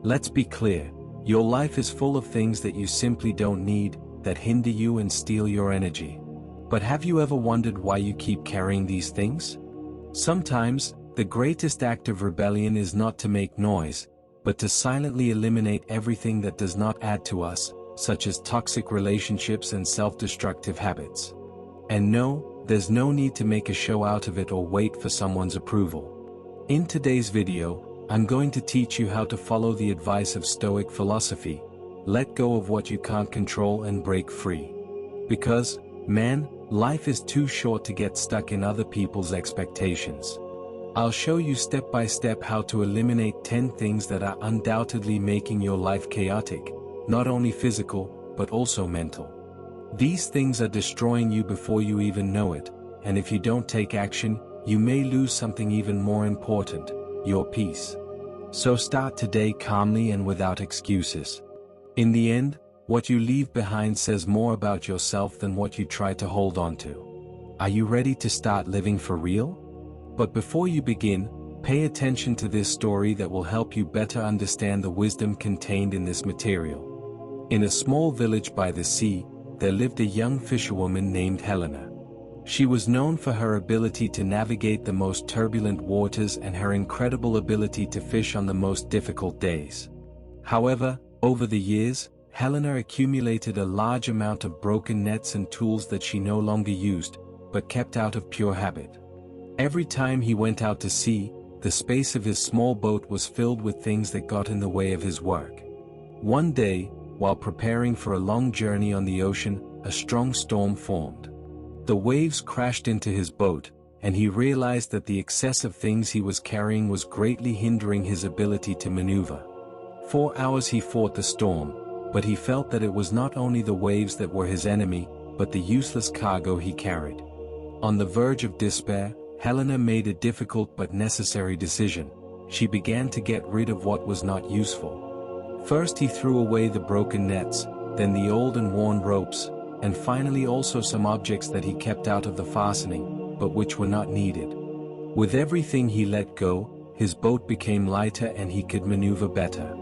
Let's be clear, your life is full of things that you simply don't need, that hinder you and steal your energy. But have you ever wondered why you keep carrying these things? Sometimes, the greatest act of rebellion is not to make noise, but to silently eliminate everything that does not add to us, such as toxic relationships and self-destructive habits. And no, there's no need to make a show out of it or wait for someone's approval. In today's video, I'm going to teach you how to follow the advice of Stoic philosophy, let go of what you can't control and break free. Because, man, life is too short to get stuck in other people's expectations. I'll show you step by step how to eliminate 10 things that are undoubtedly making your life chaotic, not only physical, but also mental. These things are destroying you before you even know it, and if you don't take action, you may lose something even more important, your peace. So start today calmly and without excuses. In the end, what you leave behind says more about yourself than what you try to hold on to. Are you ready to start living for real? But before you begin, pay attention to this story that will help you better understand the wisdom contained in this material. In a small village by the sea, there lived a young fisherwoman named Helena. She was known for her ability to navigate the most turbulent waters and her incredible ability to fish on the most difficult days. However, over the years, Helena accumulated a large amount of broken nets and tools that she no longer used, but kept out of pure habit. Every time he went out to sea, the space of his small boat was filled with things that got in the way of his work. One day, while preparing for a long journey on the ocean, a strong storm formed. The waves crashed into his boat, and he realized that the excess of things he was carrying was greatly hindering his ability to maneuver. 4 hours he fought the storm, but he felt that it was not only the waves that were his enemy, but the useless cargo he carried. On the verge of despair, Helena made a difficult but necessary decision. She began to get rid of what was not useful. First he threw away the broken nets, then the old and worn ropes, and finally also some objects that he kept out of the fastening, but which were not needed. With everything he let go, his boat became lighter and he could maneuver better.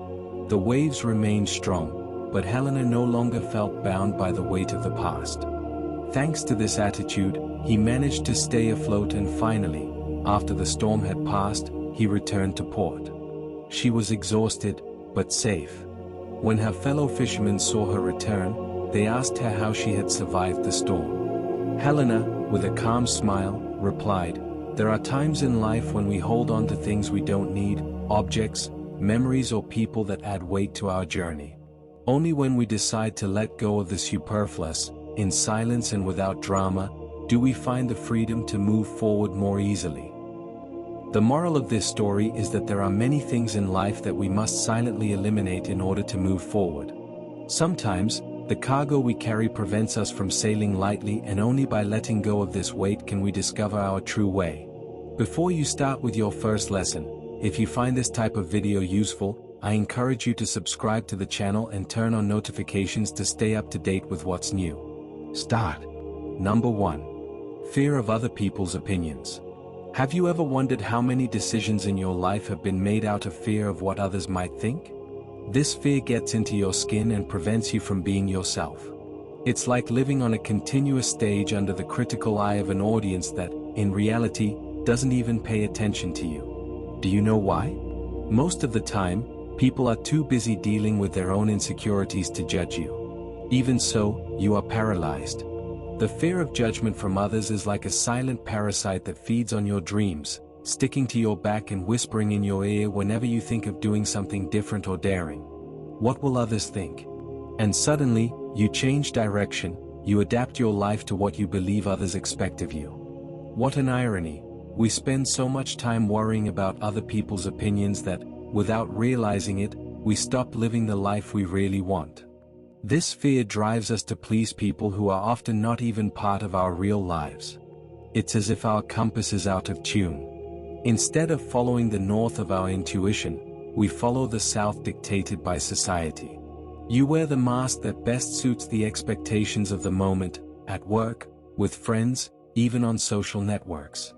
The waves remained strong, but Helena no longer felt bound by the weight of the past. Thanks to this attitude, he managed to stay afloat and finally, after the storm had passed, he returned to port. She was exhausted, but safe. When her fellow fishermen saw her return, they asked her how she had survived the storm. Helena, with a calm smile, replied, "There are times in life when we hold on to things we don't need, objects, memories or people that add weight to our journey. Only when we decide to let go of the superfluous, in silence and without drama, do we find the freedom to move forward more easily." The moral of this story is that there are many things in life that we must silently eliminate in order to move forward. Sometimes, the cargo we carry prevents us from sailing lightly, and only by letting go of this weight can we discover our true way. Before you start with your first lesson, if you find this type of video useful, I encourage you to subscribe to the channel and turn on notifications to stay up to date with what's new. Start. Number 1. Fear of other people's opinions. Have you ever wondered how many decisions in your life have been made out of fear of what others might think? This fear gets into your skin and prevents you from being yourself. It's like living on a continuous stage under the critical eye of an audience that, in reality, doesn't even pay attention to you. Do you know why? Most of the time, people are too busy dealing with their own insecurities to judge you. Even so, you are paralyzed. The fear of judgment from others is like a silent parasite that feeds on your dreams, sticking to your back and whispering in your ear whenever you think of doing something different or daring. What will others think? And suddenly, you change direction, you adapt your life to what you believe others expect of you. What an irony! We spend so much time worrying about other people's opinions that, without realizing it, we stop living the life we really want. This fear drives us to please people who are often not even part of our real lives. It's as if our compass is out of tune. Instead of following the north of our intuition, we follow the south dictated by society. You wear the mask that best suits the expectations of the moment, at work, with friends, even on social networks.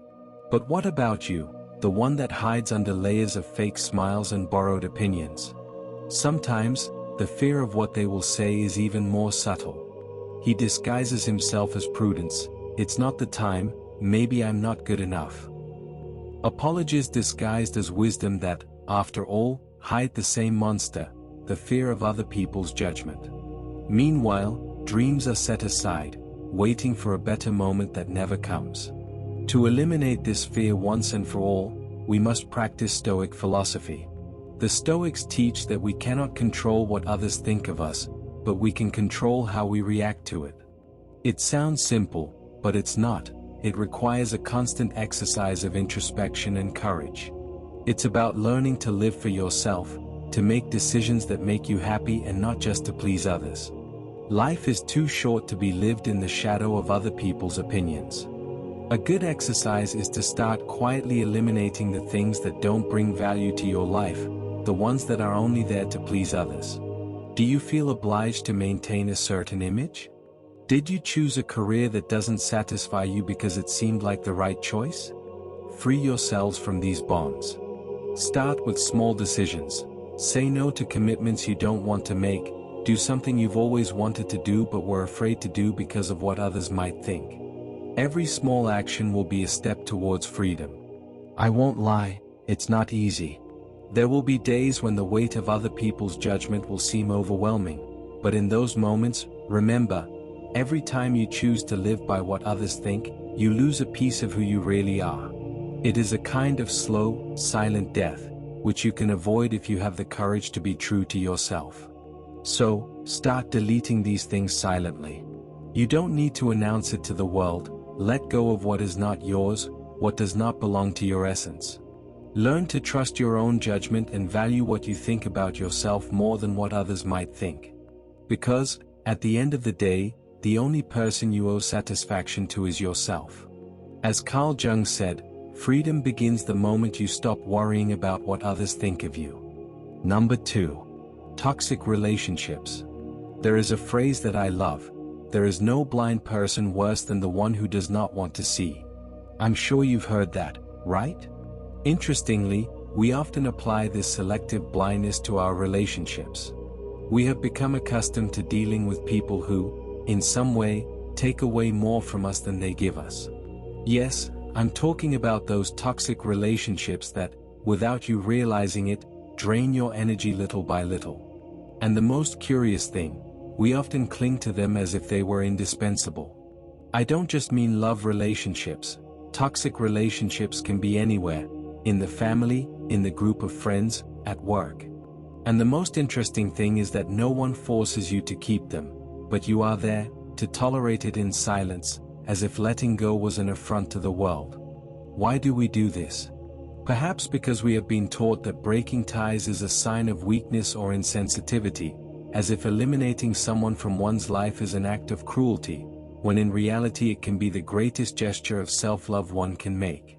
But what about you, the one that hides under layers of fake smiles and borrowed opinions? Sometimes, the fear of what they will say is even more subtle. He disguises himself as prudence. It's not the time, maybe I'm not good enough. Apologies disguised as wisdom that, after all, hide the same monster, the fear of other people's judgment. Meanwhile, dreams are set aside, waiting for a better moment that never comes. To eliminate this fear once and for all, we must practice Stoic philosophy. The Stoics teach that we cannot control what others think of us, but we can control how we react to it. It sounds simple, but it's not. It requires a constant exercise of introspection and courage. It's about learning to live for yourself, to make decisions that make you happy and not just to please others. Life is too short to be lived in the shadow of other people's opinions. A good exercise is to start quietly eliminating the things that don't bring value to your life, the ones that are only there to please others. Do you feel obliged to maintain a certain image? Did you choose a career that doesn't satisfy you because it seemed like the right choice? Free yourselves from these bonds. Start with small decisions. Say no to commitments you don't want to make. Do something you've always wanted to do but were afraid to do because of what others might think. Every small action will be a step towards freedom. I won't lie, it's not easy. There will be days when the weight of other people's judgment will seem overwhelming, but in those moments, remember, every time you choose to live by what others think, you lose a piece of who you really are. It is a kind of slow, silent death, which you can avoid if you have the courage to be true to yourself. So, start deleting these things silently. You don't need to announce it to the world. Let go of what is not yours, what does not belong to your essence. Learn to trust your own judgment and value what you think about yourself more than what others might think. Because, at the end of the day, the only person you owe satisfaction to is yourself. As Carl Jung said, freedom begins the moment you stop worrying about what others think of you. Number 2. Toxic relationships. There is a phrase that I love. There is no blind person worse than the one who does not want to see. I'm sure you've heard that, right? Interestingly, we often apply this selective blindness to our relationships. We have become accustomed to dealing with people who, in some way, take away more from us than they give us. Yes, I'm talking about those toxic relationships that, without you realizing it, drain your energy little by little. And the most curious thing, we often cling to them as if they were indispensable. I don't just mean love relationships. Toxic relationships can be anywhere, in the family, in the group of friends, at work. And the most interesting thing is that no one forces you to keep them, but you are there, to tolerate it in silence, as if letting go was an affront to the world. Why do we do this? Perhaps because we have been taught that breaking ties is a sign of weakness or insensitivity, as if eliminating someone from one's life is an act of cruelty, when in reality it can be the greatest gesture of self-love one can make.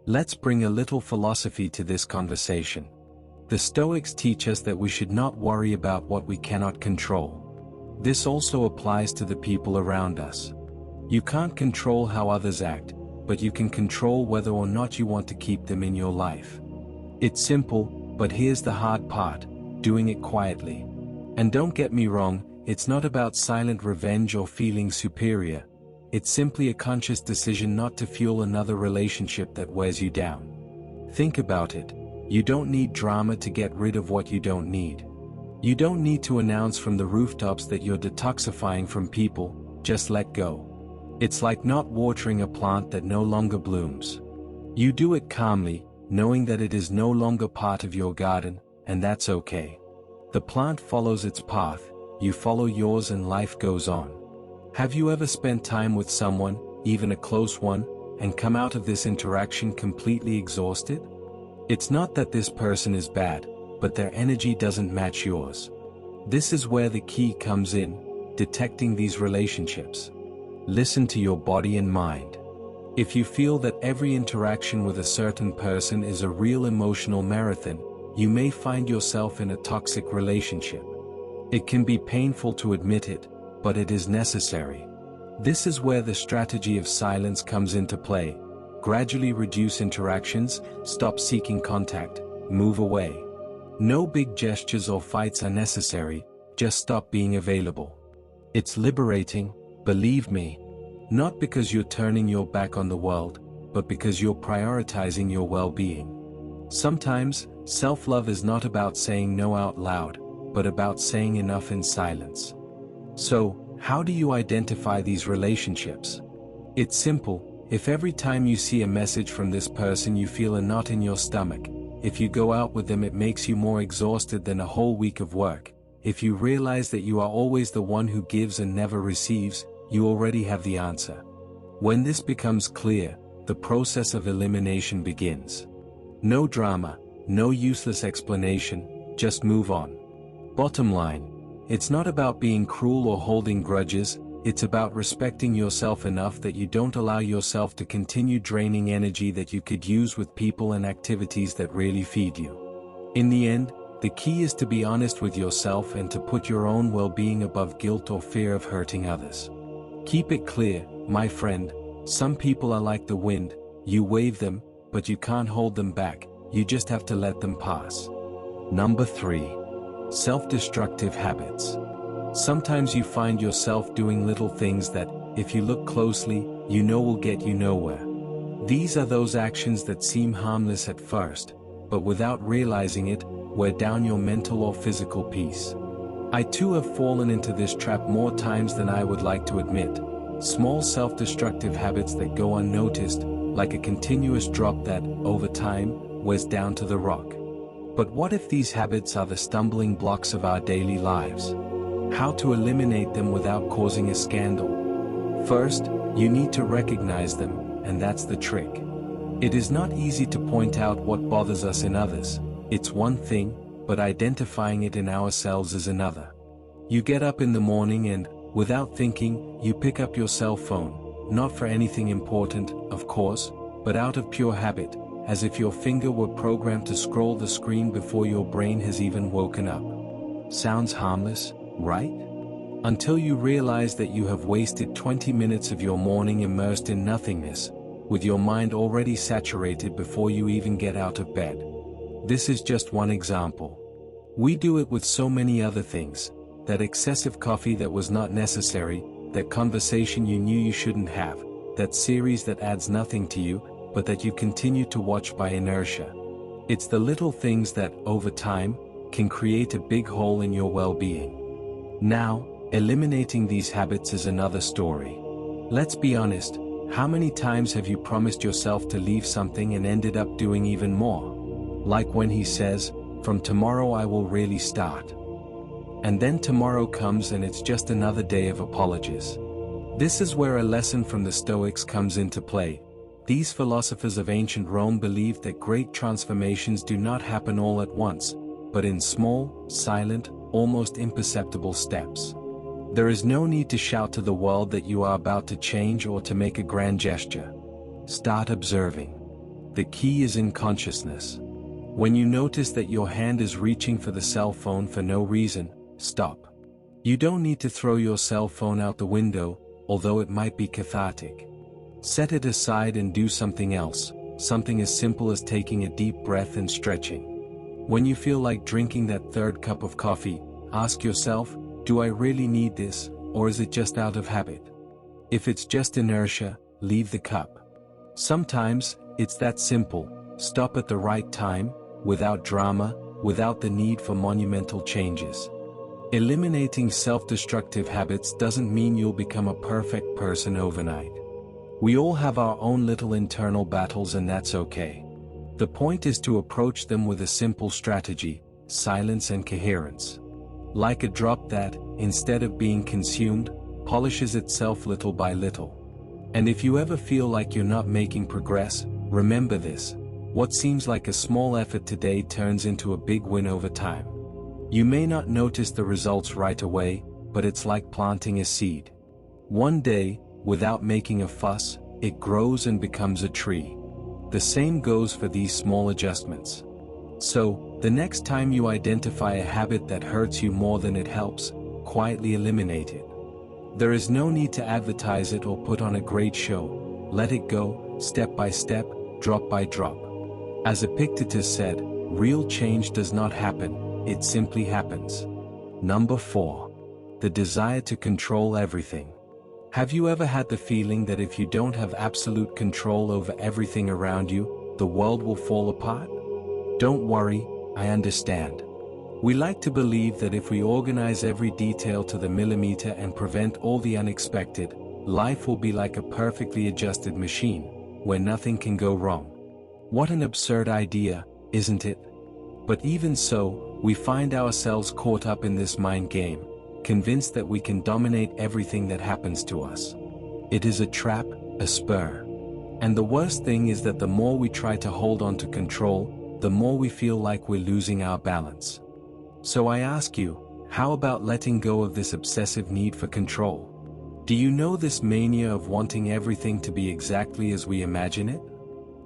Let's bring a little philosophy to this conversation. The Stoics teach us that we should not worry about what we cannot control. This also applies to the people around us. You can't control how others act, but you can control whether or not you want to keep them in your life. It's simple, but here's the hard part, doing it quietly. And don't get me wrong, it's not about silent revenge or feeling superior. It's simply a conscious decision not to fuel another relationship that wears you down. Think about it. You don't need drama to get rid of what you don't need. You don't need to announce from the rooftops that you're detoxifying from people, just let go. It's like not watering a plant that no longer blooms. You do it calmly, knowing that it is no longer part of your garden, and that's okay. The plant follows its path, you follow yours and life goes on. Have you ever spent time with someone, even a close one, and come out of this interaction completely exhausted? It's not that this person is bad, but their energy doesn't match yours. This is where the key comes in, detecting these relationships. Listen to your body and mind. If you feel that every interaction with a certain person is a real emotional marathon, you may find yourself in a toxic relationship. It can be painful to admit it, but it is necessary. This is where the strategy of silence comes into play. Gradually reduce interactions, stop seeking contact, move away. No big gestures or fights are necessary, just stop being available. It's liberating, believe me. Not because you're turning your back on the world, but because you're prioritizing your well-being. Sometimes, self-love is not about saying no out loud, but about saying enough in silence. So, how do you identify these relationships? It's simple. If every time you see a message from this person you feel a knot in your stomach, if you go out with them it makes you more exhausted than a whole week of work, if you realize that you are always the one who gives and never receives, you already have the answer. When this becomes clear, the process of elimination begins. No drama, no useless explanation, just move on. Bottom line, it's not about being cruel or holding grudges, it's about respecting yourself enough that you don't allow yourself to continue draining energy that you could use with people and activities that really feed you. In the end, the key is to be honest with yourself and to put your own well-being above guilt or fear of hurting others. Keep it clear, my friend, some people are like the wind, you wave them, but you can't hold them back, you just have to let them pass. Number 3. Self-destructive habits. Sometimes you find yourself doing little things that, if you look closely, you know will get you nowhere. These are those actions that seem harmless at first, but without realizing it, wear down your mental or physical peace. I too have fallen into this trap more times than I would like to admit. Small self-destructive habits that go unnoticed, like a continuous drop that, over time, wears down to the rock. But what if these habits are the stumbling blocks of our daily lives? How to eliminate them without causing a scandal? First, you need to recognize them, and that's the trick. It is not easy to point out what bothers us in others, it's one thing, but identifying it in ourselves is another. You get up in the morning and, without thinking, you pick up your cell phone, not for anything important, of course, but out of pure habit, as if your finger were programmed to scroll the screen before your brain has even woken up. Sounds harmless, right? Until you realize that you have wasted 20 minutes of your morning immersed in nothingness, with your mind already saturated before you even get out of bed. This is just one example. We do it with so many other things. That excessive coffee that was not necessary, that conversation you knew you shouldn't have, that series that adds nothing to you, but that you continue to watch by inertia. It's the little things that, over time, can create a big hole in your well-being. Now, eliminating these habits is another story. Let's be honest, how many times have you promised yourself to leave something and ended up doing even more? Like when he says, "From tomorrow I will really start." And then tomorrow comes and it's just another day of apologies. This is where a lesson from the Stoics comes into play. These philosophers of ancient Rome believed that great transformations do not happen all at once, but in small, silent, almost imperceptible steps. There is no need to shout to the world that you are about to change or to make a grand gesture. Start observing. The key is in consciousness. When you notice that your hand is reaching for the cell phone for no reason, stop. You don't need to throw your cell phone out the window, although it might be cathartic. Set it aside and do something else, something as simple as taking a deep breath and stretching. When you feel like drinking that third cup of coffee, ask yourself, do I really need this, or is it just out of habit? If it's just inertia, leave the cup. Sometimes, it's that simple. Stop at the right time, without drama, without the need for monumental changes. Eliminating self-destructive habits doesn't mean you'll become a perfect person overnight. We all have our own little internal battles and that's okay. The point is to approach them with a simple strategy, silence and coherence. Like a drop that, instead of being consumed, polishes itself little by little. And if you ever feel like you're not making progress, remember this. What seems like a small effort today turns into a big win over time. You may not notice the results right away, but it's like planting a seed. One day, without making a fuss, it grows and becomes a tree. The same goes for these small adjustments. So, the next time you identify a habit that hurts you more than it helps, quietly eliminate it. There is no need to advertise it or put on a great show. Let it go, step by step, drop by drop. As Epictetus said, Real change does not happen, it simply happens. Number 4. The desire to control everything. Have you ever had the feeling that if you don't have absolute control over everything around you, the world will fall apart? Don't worry, I understand. We like to believe that if we organize every detail to the millimeter and prevent all the unexpected, life will be like a perfectly adjusted machine, where nothing can go wrong. What an absurd idea, isn't it? But even so, we find ourselves caught up in this mind game, convinced that we can dominate everything that happens to us. It is a trap, a spur. And the worst thing is that the more we try to hold on to control, the more we feel like we're losing our balance. So I ask you, how about letting go of this obsessive need for control? Do you know this mania of wanting everything to be exactly as we imagine it?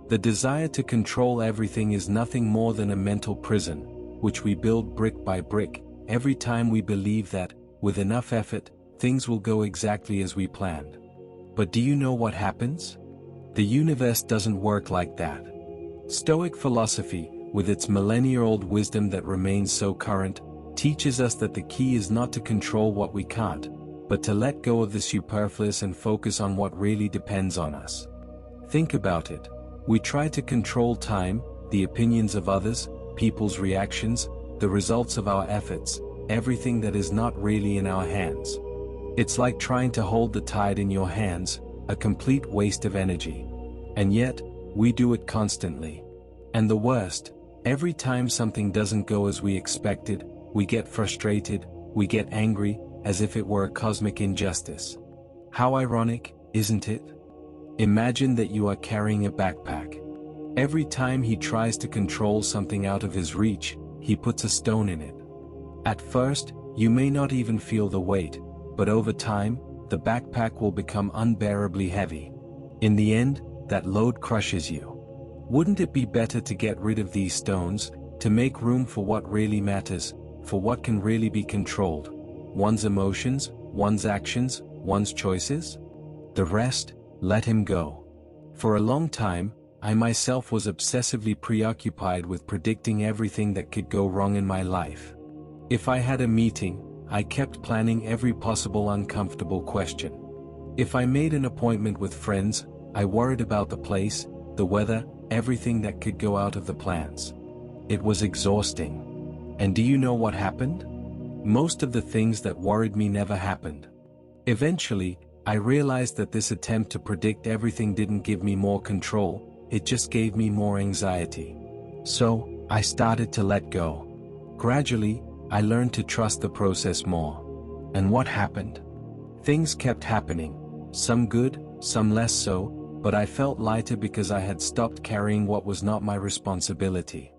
The desire to control everything is nothing more than a mental prison, which we build brick by brick, every time we believe that, with enough effort, things will go exactly as we planned. But do you know what happens? The universe doesn't work like that. Stoic philosophy, with its millennia-old wisdom that remains so current, teaches us that the key is not to control what we can't, but to let go of the superfluous and focus on what really depends on us. Think about it. We try to control time, the opinions of others, people's reactions, the results of our efforts, everything that is not really in our hands. It's like trying to hold the tide in your hands, a complete waste of energy. And yet, we do it constantly. And the worst, every time something doesn't go as we expected, we get frustrated, we get angry, as if it were a cosmic injustice. How ironic, isn't it? Imagine that you are carrying a backpack. Every time he tries to control something out of his reach, he puts a stone in it. At first, you may not even feel the weight, but over time, the backpack will become unbearably heavy. In the end, that load crushes you. Wouldn't it be better to get rid of these stones, to make room for what really matters, for what can really be controlled? One's emotions, one's actions, one's choices? The rest, let him go. For a long time, I myself was obsessively preoccupied with predicting everything that could go wrong in my life. If I had a meeting, I kept planning every possible uncomfortable question. If I made an appointment with friends, I worried about the place, the weather, everything that could go out of the plans. It was exhausting. And do you know what happened? Most of the things that worried me never happened. Eventually, I realized that this attempt to predict everything didn't give me more control, it just gave me more anxiety. So, I started to let go. Gradually, I learned to trust the process more. And what happened? Things kept happening, some good, some less so, but I felt lighter because I had stopped carrying what was not my responsibility.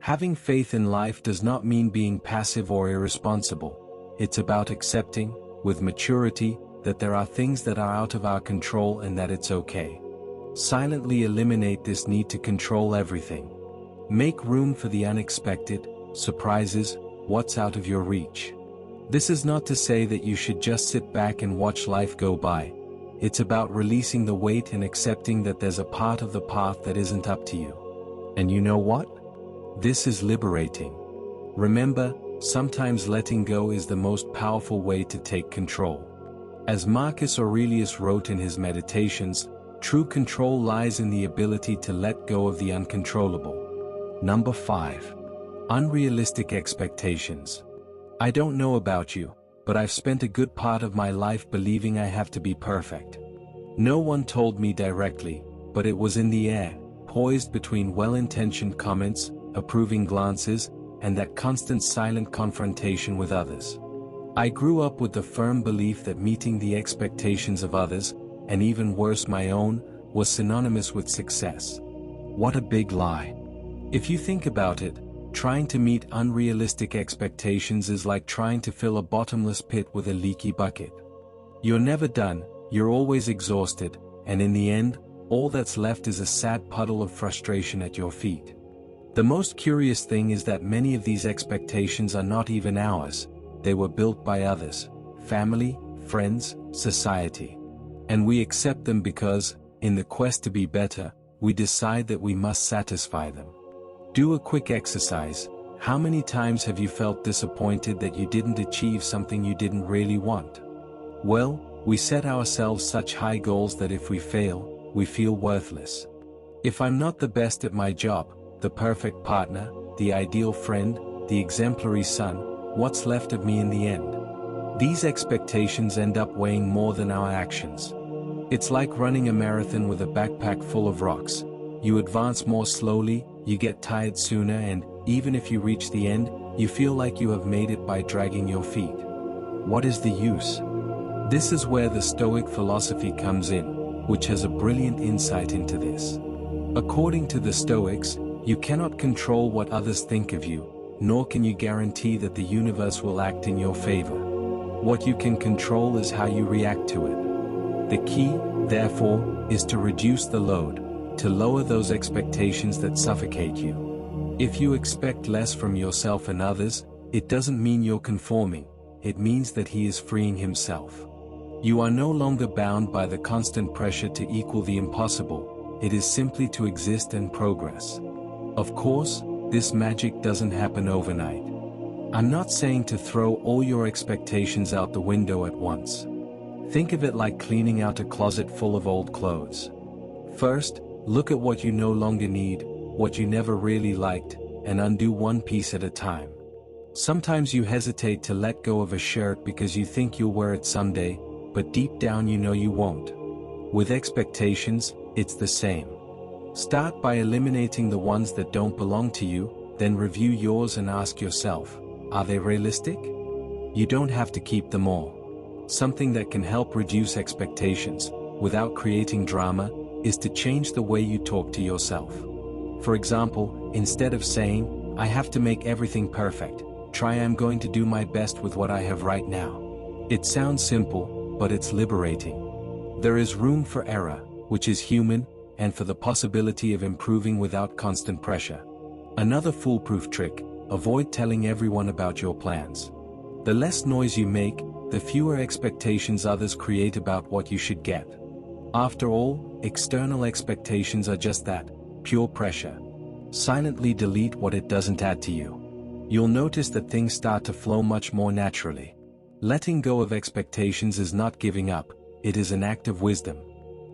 Having faith in life does not mean being passive or irresponsible. It's about accepting, with maturity, that there are things that are out of our control and that it's okay. Silently eliminate this need to control everything. Make room for the unexpected, surprises, what's out of your reach. This is not to say that you should just sit back and watch life go by. It's about releasing the weight and accepting that there's a part of the path that isn't up to you. And you know what? This is liberating. Remember, sometimes letting go is the most powerful way to take control. As Marcus Aurelius wrote in his Meditations, true control lies in the ability to let go of the uncontrollable. Number 5. Unrealistic expectations. I don't know about you, but I've spent a good part of my life believing I have to be perfect. No one told me directly, but it was in the air, poised between well-intentioned comments, approving glances, and that constant silent confrontation with others. I grew up with the firm belief that meeting the expectations of others, and even worse my own, was synonymous with success. What a big lie. If you think about it, trying to meet unrealistic expectations is like trying to fill a bottomless pit with a leaky bucket. You're never done, you're always exhausted, and in the end, all that's left is a sad puddle of frustration at your feet. The most curious thing is that many of these expectations are not even ours, they were built by others, family, friends, society. And we accept them because, in the quest to be better, we decide that we must satisfy them. Do a quick exercise. How many times have you felt disappointed that you didn't achieve something you didn't really want? Well, we set ourselves such high goals that if we fail, we feel worthless. If I'm not the best at my job, the perfect partner, the ideal friend, the exemplary son, what's left of me in the end? These expectations end up weighing more than our actions. It's like running a marathon with a backpack full of rocks. You advance more slowly, you get tired sooner, and even if you reach the end, you feel like you have made it by dragging your feet. What is the use? This is where the Stoic philosophy comes in, which has a brilliant insight into this. According to the Stoics, you cannot control what others think of you, nor can you guarantee that the universe will act in your favor. What you can control is how you react to it. The key, therefore, is to reduce the load, to lower those expectations that suffocate you. If you expect less from yourself and others, it doesn't mean you're conforming, it means that he is freeing himself. You are no longer bound by the constant pressure to equal the impossible, it is simply to exist and progress. Of course, this magic doesn't happen overnight. I'm not saying to throw all your expectations out the window at once. Think of it like cleaning out a closet full of old clothes. First, look at what you no longer need, what you never really liked, and undo one piece at a time. Sometimes you hesitate to let go of a shirt because you think you'll wear it someday, but deep down you know you won't. With expectations, it's the same. Start by eliminating the ones that don't belong to you, then review yours and ask yourself, are they realistic? You don't have to keep them all. Something that can help reduce expectations, without creating drama, is to change the way you talk to yourself. For example, instead of saying, I have to make everything perfect, try I'm going to do my best with what I have right now. It sounds simple, but it's liberating. There is room for error, which is human, and for the possibility of improving without constant pressure. Another foolproof trick, avoid telling everyone about your plans. The less noise you make, the fewer expectations others create about what you should get. After all, external expectations are just that, pure pressure. Silently delete what it doesn't add to you. You'll notice that things start to flow much more naturally. Letting go of expectations is not giving up, it is an act of wisdom.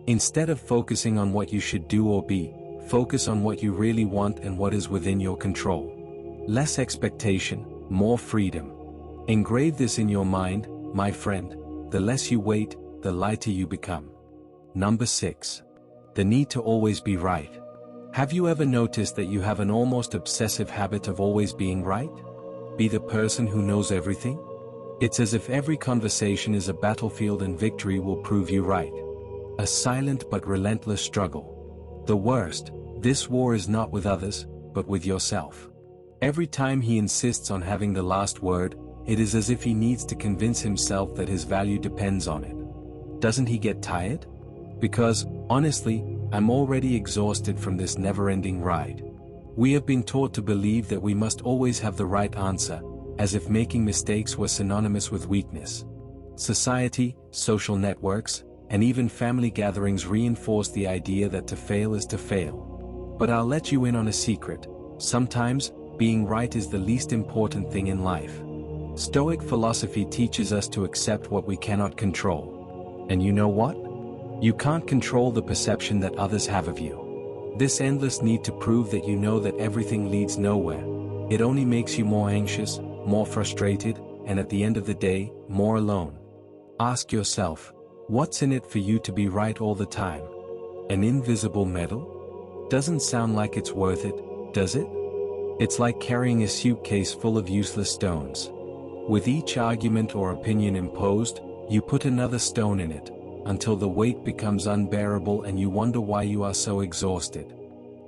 Instead of focusing on what you should do or be, focus on what you really want and what is within your control. Less expectation, more freedom. Engrave this in your mind, my friend, the less you wait, the lighter you become. Number 6. The need to always be right. Have you ever noticed that you have an almost obsessive habit of always being right? Be the person who knows everything? It's as if every conversation is a battlefield and victory will prove you right. A silent but relentless struggle. The worst, this war is not with others, but with yourself. Every time he insists on having the last word, it is as if he needs to convince himself that his value depends on it. Doesn't he get tired? Because, honestly, I'm already exhausted from this never-ending ride. We have been taught to believe that we must always have the right answer, as if making mistakes were synonymous with weakness. Society, social networks, and even family gatherings reinforce the idea that to fail is to fail. But I'll let you in on a secret. Sometimes, being right is the least important thing in life. Stoic philosophy teaches us to accept what we cannot control. And you know what? You can't control the perception that others have of you. This endless need to prove that you know that everything leads nowhere. It only makes you more anxious, more frustrated, and at the end of the day, more alone. Ask yourself, what's in it for you to be right all the time? An invisible medal? Doesn't sound like it's worth it, does it? It's like carrying a suitcase full of useless stones. With each argument or opinion imposed, you put another stone in it, until the weight becomes unbearable and you wonder why you are so exhausted.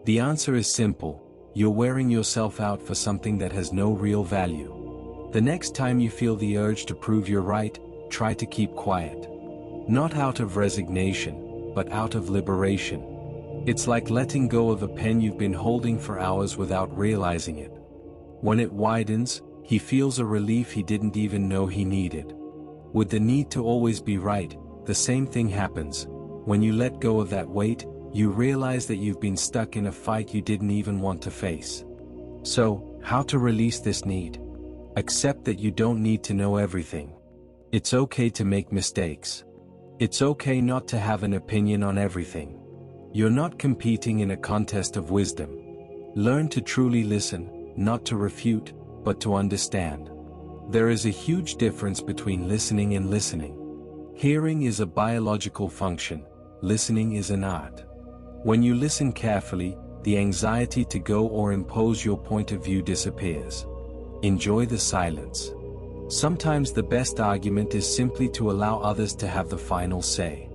The answer is simple, you're wearing yourself out for something that has no real value. The next time you feel the urge to prove you're right, try to keep quiet. Not out of resignation, but out of liberation. It's like letting go of a pen you've been holding for hours without realizing it. When it widens, he feels a relief he didn't even know he needed. With the need to always be right, the same thing happens. When you let go of that weight, you realize that you've been stuck in a fight you didn't even want to face. So, how to release this need? Accept that you don't need to know everything. It's okay to make mistakes. It's okay not to have an opinion on everything. You're not competing in a contest of wisdom. Learn to truly listen, not to refute, but to understand. There is a huge difference between listening and listening. Hearing is a biological function, listening is an art. When you listen carefully, the anxiety to go or impose your point of view disappears. Enjoy the silence. Sometimes the best argument is simply to allow others to have the final say.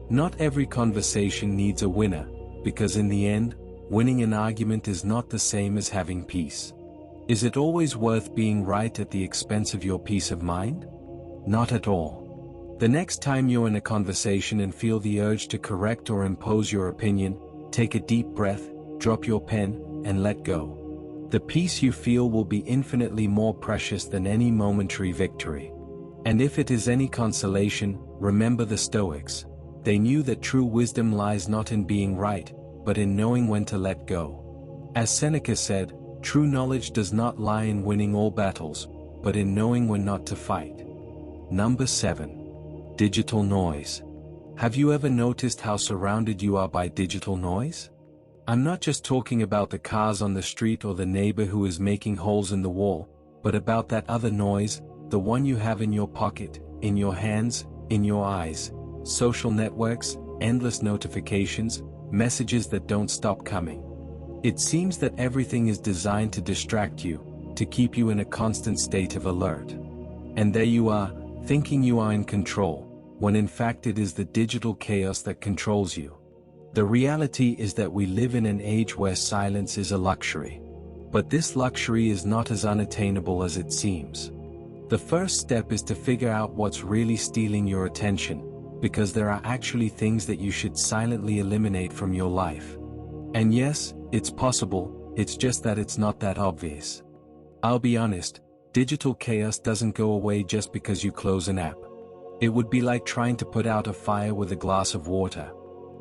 Not every conversation needs a winner, because in the end, winning an argument is not the same as having peace. Is it always worth being right at the expense of your peace of mind? Not at all. The next time you're in a conversation and feel the urge to correct or impose your opinion, take a deep breath, drop your pen, and let go. The peace you feel will be infinitely more precious than any momentary victory. And if it is any consolation, remember the Stoics. They knew that true wisdom lies not in being right, but in knowing when to let go. As Seneca said, true knowledge does not lie in winning all battles, but in knowing when not to fight. Number 7. Digital noise. Have you ever noticed how surrounded you are by digital noise? I'm not just talking about the cars on the street or the neighbor who is making holes in the wall, but about that other noise, the one you have in your pocket, in your hands, in your eyes. Social networks, endless notifications, messages that don't stop coming. It seems that everything is designed to distract you, to keep you in a constant state of alert. And there you are, thinking you are in control, when in fact it is the digital chaos that controls you. The reality is that we live in an age where silence is a luxury. But this luxury is not as unattainable as it seems. The first step is to figure out what's really stealing your attention, because there are actually things that you should silently eliminate from your life. And yes, it's possible, it's just that it's not that obvious. I'll be honest, digital chaos doesn't go away just because you close an app. It would be like trying to put out a fire with a glass of water.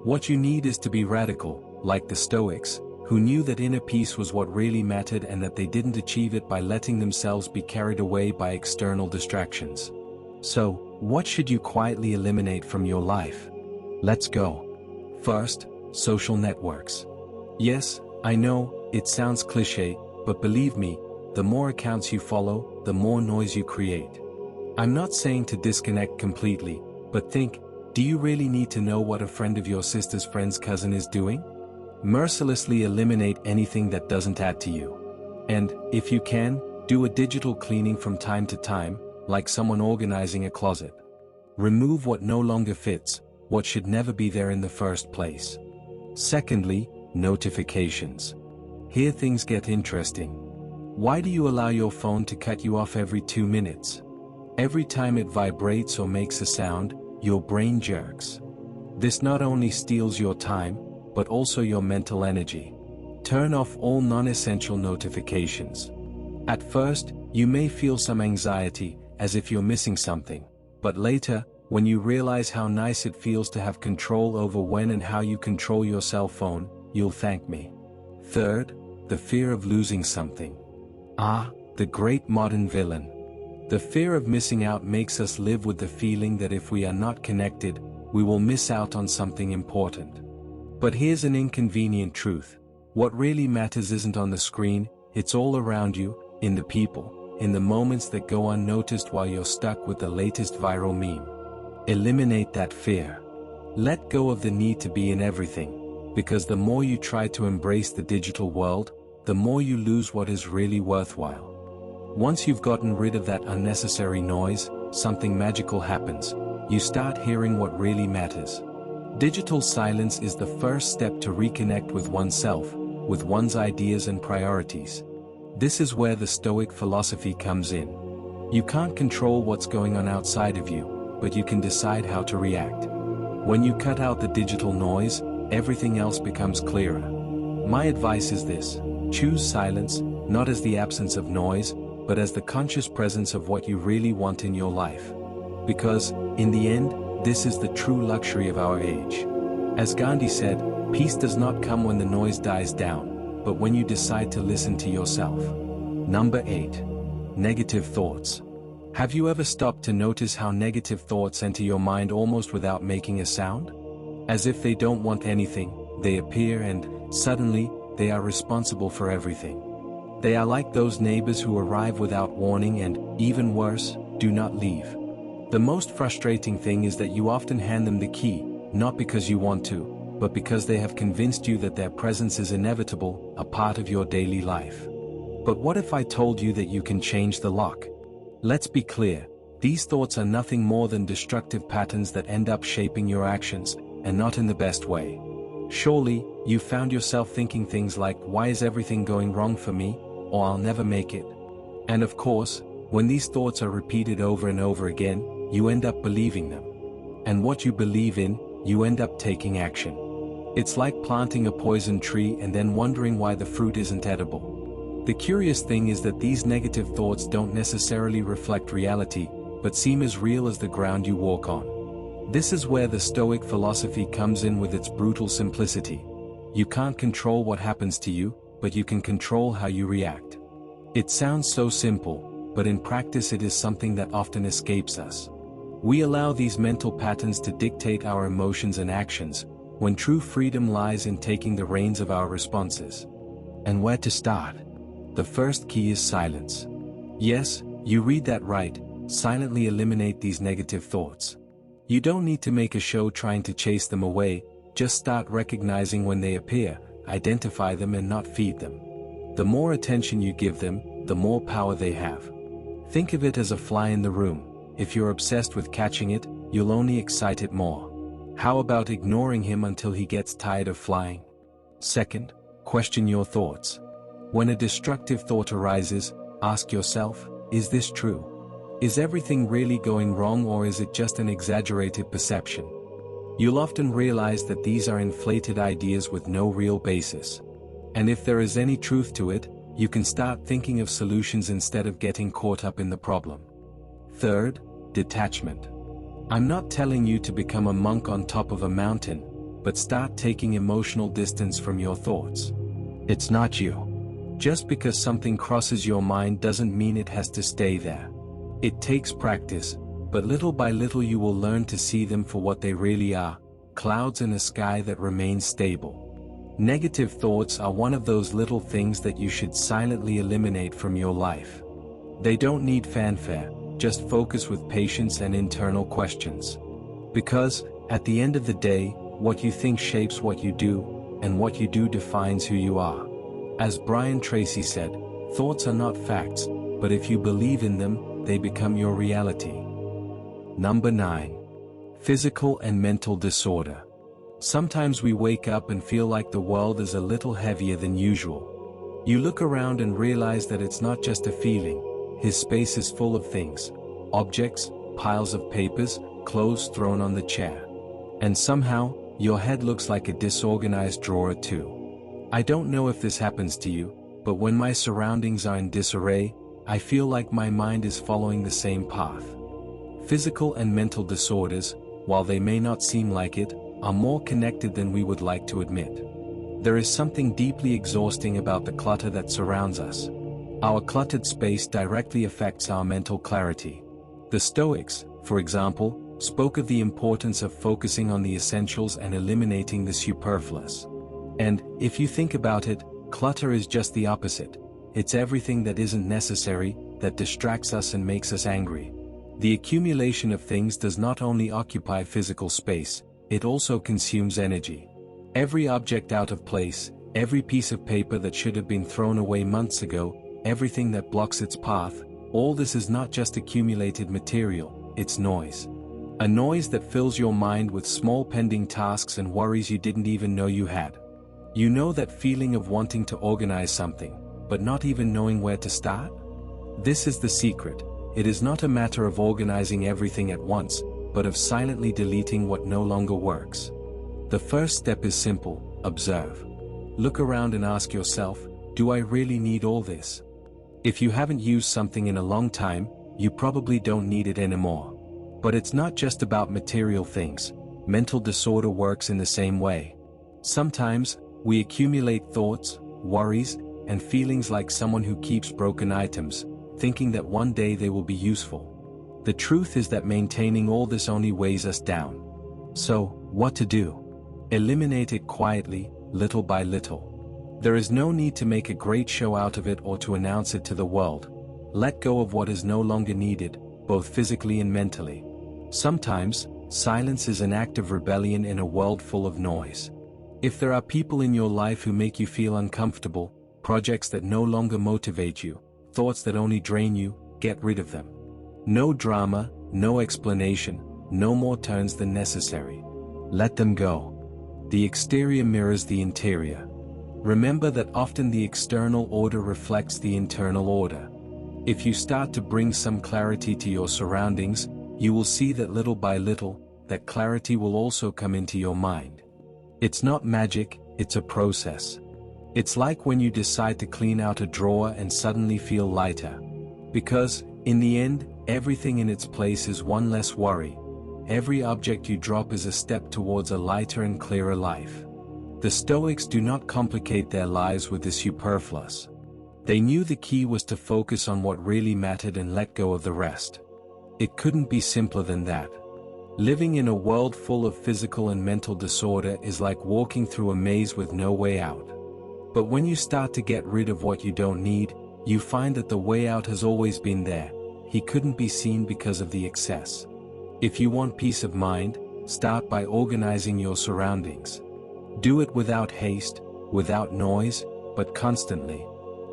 What you need is to be radical, like the Stoics, who knew that inner peace was what really mattered and that they didn't achieve it by letting themselves be carried away by external distractions. So, what should you quietly eliminate from your life? Let's go. First, social networks. Yes, I know, it sounds cliché, but believe me, the more accounts you follow, the more noise you create. I'm not saying to disconnect completely, but think, do you really need to know what a friend of your sister's friend's cousin is doing? Mercilessly eliminate anything that doesn't add to you. And, if you can, do a digital cleaning from time to time, like someone organizing a closet. Remove what no longer fits, what should never be there in the first place. Secondly, notifications. Here things get interesting. Why do you allow your phone to cut you off every 2 minutes? Every time it vibrates or makes a sound, your brain jerks. This not only steals your time, but also your mental energy. Turn off all non-essential notifications. At first, you may feel some anxiety, as if you're missing something, but later, when you realize how nice it feels to have control over when and how you control your cell phone, you'll thank me. Third, the fear of losing something. Ah, the great modern villain. The fear of missing out makes us live with the feeling that if we are not connected, we will miss out on something important. But here's an inconvenient truth. What really matters isn't on the screen, it's all around you, in the people, in the moments that go unnoticed while you're stuck with the latest viral meme. Eliminate that fear. Let go of the need to be in everything, because the more you try to embrace the digital world, the more you lose what is really worthwhile. Once you've gotten rid of that unnecessary noise, something magical happens. You start hearing what really matters. Digital silence is the first step to reconnect with oneself, with one's ideas and priorities. This is where the Stoic philosophy comes in. You can't control what's going on outside of you, but you can decide how to react. When you cut out the digital noise, everything else becomes clearer. My advice is this: choose silence, not as the absence of noise, but as the conscious presence of what you really want in your life. Because, in the end, this is the true luxury of our age. As Gandhi said, peace does not come when the noise dies down, but when you decide to listen to yourself. Number 8. Negative thoughts. Have you ever stopped to notice how negative thoughts enter your mind almost without making a sound? As if they don't want anything, they appear and, suddenly, they are responsible for everything. They are like those neighbors who arrive without warning and, even worse, do not leave. The most frustrating thing is that you often hand them the key, not because you want to, but because they have convinced you that their presence is inevitable, a part of your daily life. But what if I told you that you can change the lock? Let's be clear, these thoughts are nothing more than destructive patterns that end up shaping your actions, and not in the best way. Surely, you found yourself thinking things like, why is everything going wrong for me, or I'll never make it. And of course, when these thoughts are repeated over and over again, you end up believing them. And what you believe in, you end up taking action. It's like planting a poison tree and then wondering why the fruit isn't edible. The curious thing is that these negative thoughts don't necessarily reflect reality, but seem as real as the ground you walk on. This is where the Stoic philosophy comes in with its brutal simplicity. You can't control what happens to you, but you can control how you react. It sounds so simple, but in practice it is something that often escapes us. We allow these mental patterns to dictate our emotions and actions, when true freedom lies in taking the reins of our responses. And where to start? The first key is silence. Yes, you read that right, silently eliminate these negative thoughts. You don't need to make a show trying to chase them away, just start recognizing when they appear, identify them and not feed them. The more attention you give them, the more power they have. Think of it as a fly in the room. If you're obsessed with catching it, you'll only excite it more. How about ignoring him until he gets tired of flying? Second, question your thoughts. When a destructive thought arises, ask yourself, is this true? Is everything really going wrong or is it just an exaggerated perception? You'll often realize that these are inflated ideas with no real basis. And if there is any truth to it, you can start thinking of solutions instead of getting caught up in the problem. Third, detachment. I'm not telling you to become a monk on top of a mountain, but start taking emotional distance from your thoughts. It's not you. Just because something crosses your mind doesn't mean it has to stay there. It takes practice, but little by little you will learn to see them for what they really are, clouds in a sky that remains stable. Negative thoughts are one of those little things that you should silently eliminate from your life. They don't need fanfare, just focus with patience and internal questions. Because, at the end of the day, what you think shapes what you do, and what you do defines who you are. As Brian Tracy said, thoughts are not facts, but if you believe in them, they become your reality. Number 9. Physical and mental disorder. Sometimes we wake up and feel like the world is a little heavier than usual. You look around and realize that it's not just a feeling, his space is full of things, objects, piles of papers, clothes thrown on the chair. And somehow, your head looks like a disorganized drawer too. I don't know if this happens to you, but when my surroundings are in disarray, I feel like my mind is following the same path. Physical and mental disorders, while they may not seem like it, are more connected than we would like to admit. There is something deeply exhausting about the clutter that surrounds us. Our cluttered space directly affects our mental clarity. The Stoics, for example, spoke of the importance of focusing on the essentials and eliminating the superfluous. And, if you think about it, clutter is just the opposite. It's everything that isn't necessary, that distracts us and makes us angry. The accumulation of things does not only occupy physical space, it also consumes energy. Every object out of place, every piece of paper that should have been thrown away months ago, everything that blocks its path, all this is not just accumulated material, it's noise. A noise that fills your mind with small pending tasks and worries you didn't even know you had. You know that feeling of wanting to organize something, but not even knowing where to start? This is the secret. It is not a matter of organizing everything at once, but of silently deleting what no longer works. The first step is simple: observe. Look around and ask yourself, do I really need all this? If you haven't used something in a long time, you probably don't need it anymore. But it's not just about material things. Mental disorder works in the same way. Sometimes, we accumulate thoughts, worries, and feelings like someone who keeps broken items, thinking that one day they will be useful. The truth is that maintaining all this only weighs us down. So, what to do? Eliminate it quietly, little by little. There is no need to make a great show out of it or to announce it to the world. Let go of what is no longer needed, both physically and mentally. Sometimes, silence is an act of rebellion in a world full of noise. If there are people in your life who make you feel uncomfortable, projects that no longer motivate you, thoughts that only drain you, get rid of them. No drama, no explanation, no more turns than necessary. Let them go. The exterior mirrors the interior. Remember that often the external order reflects the internal order. If you start to bring some clarity to your surroundings, you will see that little by little, that clarity will also come into your mind. It's not magic, it's a process. It's like when you decide to clean out a drawer and suddenly feel lighter. Because, in the end, everything in its place is one less worry. Every object you drop is a step towards a lighter and clearer life. The Stoics do not complicate their lives with the superfluous. They knew the key was to focus on what really mattered and let go of the rest. It couldn't be simpler than that. Living in a world full of physical and mental disorder is like walking through a maze with no way out. But when you start to get rid of what you don't need, you find that the way out has always been there. He couldn't be seen because of the excess. If you want peace of mind, start by organizing your surroundings. Do it without haste, without noise, but constantly.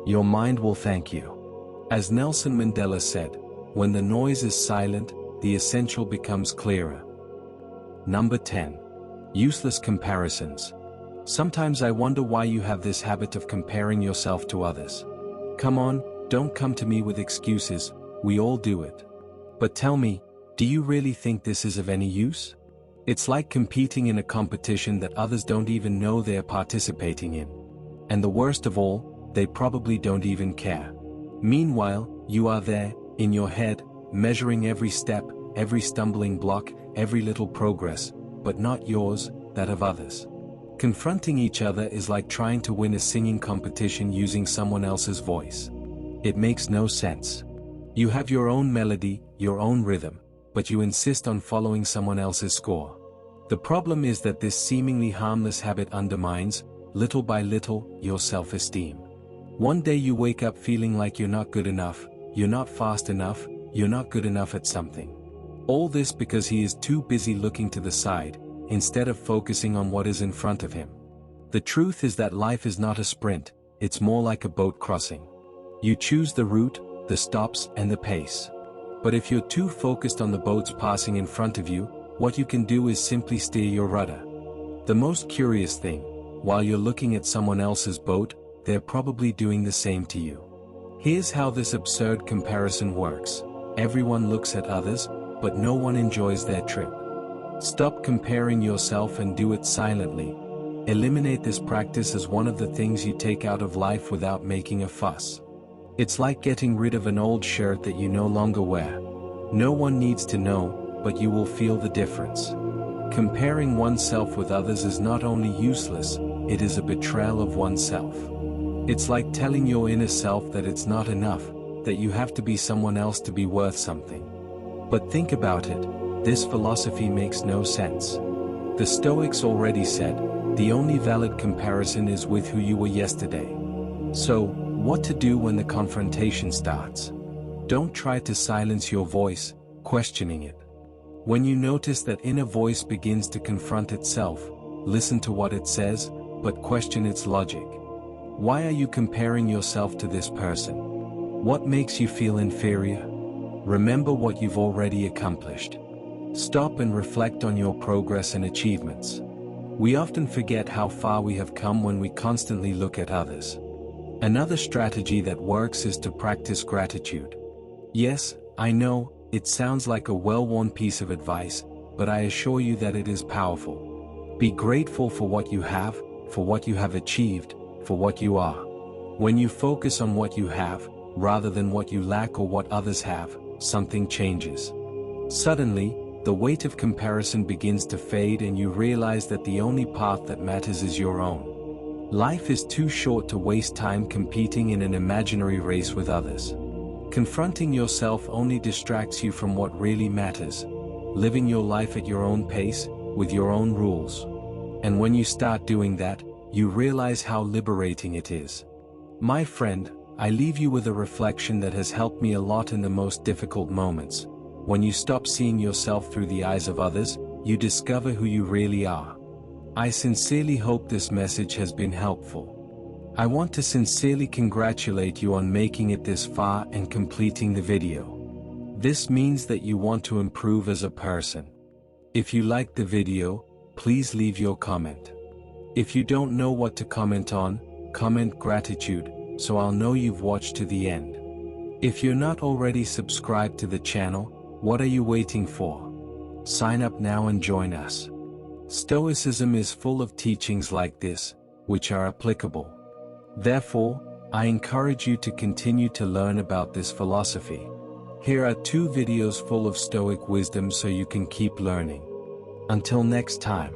Your mind will thank you. As Nelson Mandela said, when the noise is silent, the essential becomes clearer. Number 10. Useless comparisons. Sometimes I wonder why you have this habit of comparing yourself to others. Come on, don't come to me with excuses, we all do it. But tell me, do you really think this is of any use? It's like competing in a competition that others don't even know they're participating in. And the worst of all, they probably don't even care. Meanwhile, you are there, in your head, measuring every step, every stumbling block, every little progress, but not yours, that of others. Confronting each other is like trying to win a singing competition using someone else's voice. It makes no sense. You have your own melody, your own rhythm, but you insist on following someone else's score. The problem is that this seemingly harmless habit undermines, little by little, your self-esteem. One day you wake up feeling like you're not good enough, you're not fast enough, you're not good enough at something. All this because he is too busy looking to the side, instead of focusing on what is in front of him. The truth is that life is not a sprint, it's more like a boat crossing. You choose the route, the stops, and the pace. But if you're too focused on the boats passing in front of you, what you can do is simply steer your rudder. The most curious thing, while you're looking at someone else's boat, they're probably doing the same to you. Here's how this absurd comparison works. Everyone looks at others, but no one enjoys their trip. Stop comparing yourself and do it silently. Eliminate this practice as one of the things you take out of life without making a fuss. It's like getting rid of an old shirt that you no longer wear. No one needs to know, but you will feel the difference. Comparing oneself with others is not only useless, it is a betrayal of oneself. It's like telling your inner self that it's not enough, that you have to be someone else to be worth something. But think about it, this philosophy makes no sense. The Stoics already said, the only valid comparison is with who you were yesterday. So, what to do when the confrontation starts? Don't try to silence your voice, questioning it. When you notice that inner voice begins to confront itself, listen to what it says, but question its logic. Why are you comparing yourself to this person? What makes you feel inferior? Remember what you've already accomplished. Stop and reflect on your progress and achievements. We often forget how far we have come when we constantly look at others. Another strategy that works is to practice gratitude. Yes, I know, it sounds like a well-worn piece of advice, but I assure you that it is powerful. Be grateful for what you have, for what you have achieved, for what you are. When you focus on what you have, rather than what you lack or what others have, something changes. Suddenly, the weight of comparison begins to fade and you realize that the only path that matters is your own. Life is too short to waste time competing in an imaginary race with others. Confronting yourself only distracts you from what really matters, living your life at your own pace, with your own rules. And when you start doing that, you realize how liberating it is. My friend, I leave you with a reflection that has helped me a lot in the most difficult moments. When you stop seeing yourself through the eyes of others, you discover who you really are. I sincerely hope this message has been helpful. I want to sincerely congratulate you on making it this far and completing the video. This means that you want to improve as a person. If you liked the video, please leave your comment. If you don't know what to comment on, comment gratitude, so I'll know you've watched to the end. If you're not already subscribed to the channel, what are you waiting for? Sign up now and join us. Stoicism is full of teachings like this, which are applicable. Therefore, I encourage you to continue to learn about this philosophy. Here are 2 videos full of Stoic wisdom so you can keep learning. Until next time.